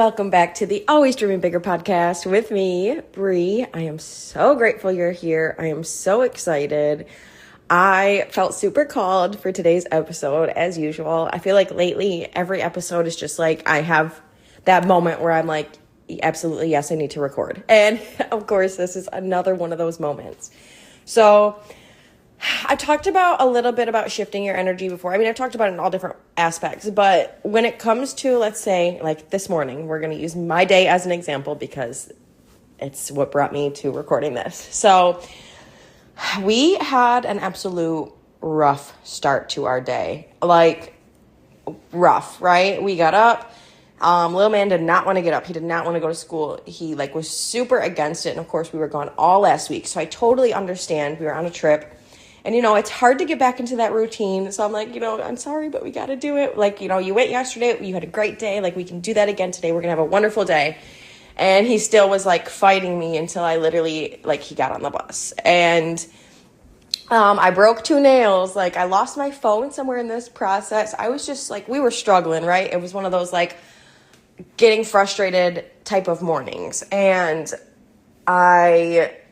Welcome back to the Always Dreaming Bigger podcast with me, Bree. I am so grateful you're here. I am so excited. I felt super called for today's episode as usual. I feel like lately every episode is just like I have that moment where I'm like, absolutely, yes, I need to record. And of course, this is another one of those moments. So I talked about a little bit about shifting your energy before. I mean, I've talked about it in all different aspects, but when it comes to, let's say, like this morning, we're going to use my day as an example because it's what brought me to recording this. So we had an absolute rough start to our day, like rough, right? We got up. Little man did not want to get up. He did not want to go to school. He was super against it. And of course we were gone all last week. So I totally understand. We were on a trip. And, it's hard to get back into that routine. So I'm like, I'm sorry, but we got to do it. You went yesterday. You had a great day. We can do that again today. We're going to have a wonderful day. And he still was, fighting me until I literally, he got on the bus. And I broke 2 nails. I lost my phone somewhere in this process. I was just, we were struggling, right? It was one of those, getting frustrated type of mornings. And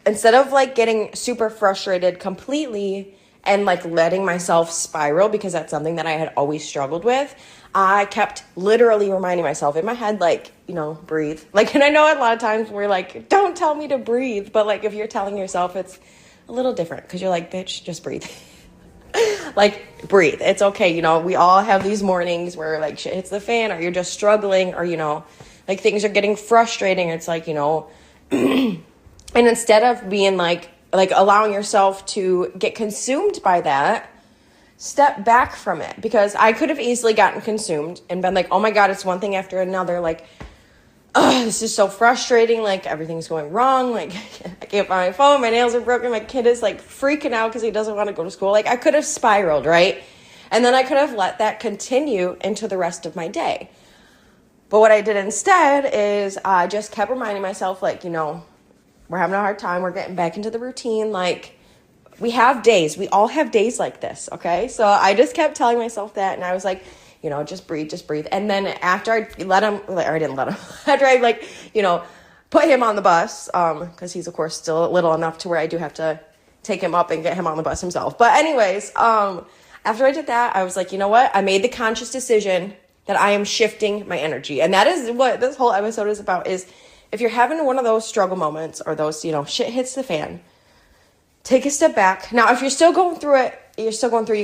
instead of getting super frustrated completely and letting myself spiral, because that's something that I had always struggled with, I kept literally reminding myself in my head, breathe. And I know a lot of times we're don't tell me to breathe. But if you're telling yourself, it's a little different because you're bitch, just breathe. Breathe. It's okay. We all have these mornings where shit hits the fan, or you're just struggling, or, things are getting frustrating. It's and instead of being allowing yourself to get consumed by that, step back from it, because I could have easily gotten consumed and been oh my God, it's one thing after another. This is so frustrating. Everything's going wrong. I can't find my phone. My nails are broken. My kid is freaking out because he doesn't want to go to school. I could have spiraled, right? And then I could have let that continue into the rest of my day. But what I did instead is I just kept reminding myself, we're having a hard time. We're getting back into the routine. We have days. We all have days like this, okay? So I just kept telling myself that, and I was just breathe. And then after I let him, or I didn't let him, after I put him on the bus, because he's of course still little enough to where I do have to take him up and get him on the bus himself. But anyways, after I did that, I was you know what? I made the conscious decision that I am shifting my energy. And that is what this whole episode is about, is if you're having one of those struggle moments or those, shit hits the fan, take a step back. Now, if you're still going through it, you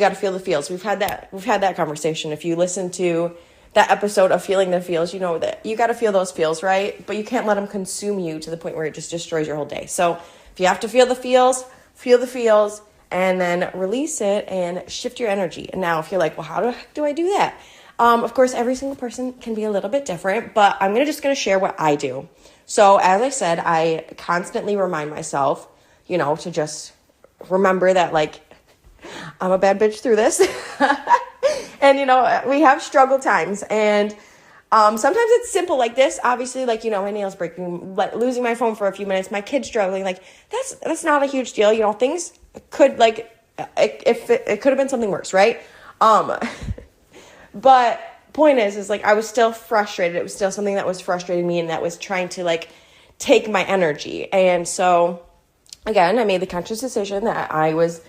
got to feel the feels. We've had that conversation. If you listen to that episode of Feeling the Feels, you know that you got to feel those feels, right? But you can't let them consume you to the point where it just destroys your whole day. So if you have to feel the feels, and then release it and shift your energy. And now if you're well, how do I do that? Of course, every single person can be a little bit different, but I'm just going to share what I do. So as I said, I constantly remind myself, to just remember that I'm a bad bitch through this. And, we have struggle times. And sometimes it's simple like this. Obviously, my nails breaking, losing my phone for a few minutes, my kids struggling. That's not a huge deal. Things could, if it could have been something worse, right? But point is I was still frustrated. It was still something that was frustrating me and that was trying to take my energy. And so again, I made the conscious decision that I was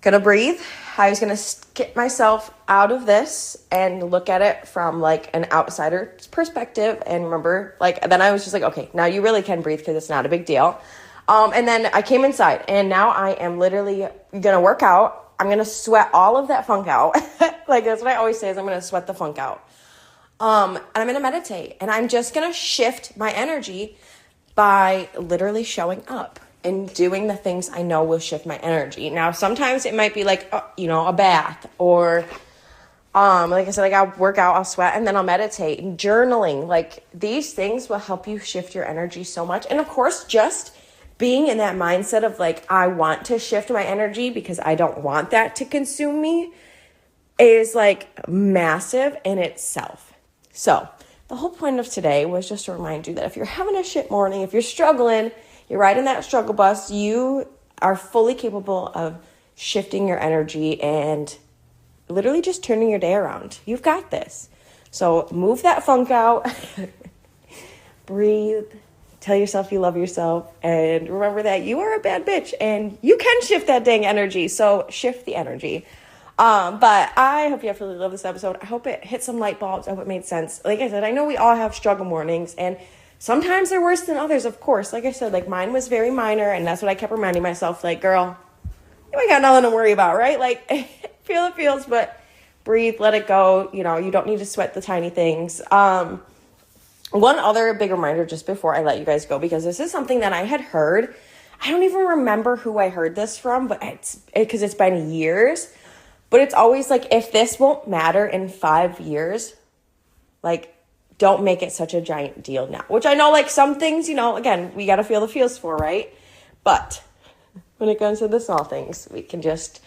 going to breathe. I was going to get myself out of this and look at it from an outsider's perspective. And remember, then I was just okay, now you really can breathe because it's not a big deal. And then I came inside and now I am literally going to work out. I'm going to sweat all of that funk out. That's what I always say, is I'm going to sweat the funk out. And I'm going to meditate, and I'm just going to shift my energy by literally showing up and doing the things I know will shift my energy. Now, sometimes it might be a bath, or like I said, I'll work out, I'll sweat, and then I'll meditate. And journaling, these things will help you shift your energy so much. And of course, just being in that mindset of I want to shift my energy because I don't want that to consume me is massive in itself. So the whole point of today was just to remind you that if you're having a shit morning, if you're struggling, you're riding that struggle bus, you are fully capable of shifting your energy and literally just turning your day around. You've got this. So move that funk out. breathe, tell yourself you love yourself, and remember that you are a bad bitch and you can shift that dang energy. So shift the energy. But I hope you absolutely love this episode. I hope it hit some light bulbs. I hope it made sense. Like I said, I know we all have struggle mornings, and sometimes they're worse than others, of course. Like I said, like mine was very minor, and that's what I kept reminding myself, like, girl, you ain't got nothing to worry about, right? Like, feel it feels, but breathe, let it go. You know, you don't need to sweat the tiny things. One other big reminder just before I let you guys go, because this is something that I had heard. I don't even remember who I heard this from, but because it's been years. But it's always like, if this won't matter in 5 years, like, don't make it such a giant deal now. Which I know, like, some things, you know, again, we got to feel the feels for, right? But when it comes to the small things, we can just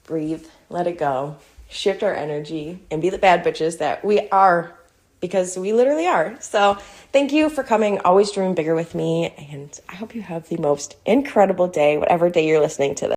breathe, let it go, shift our energy, and be the bad bitches that we are, because we literally are. So thank you for coming. Always dream bigger with me. And I hope you have the most incredible day, whatever day you're listening to this.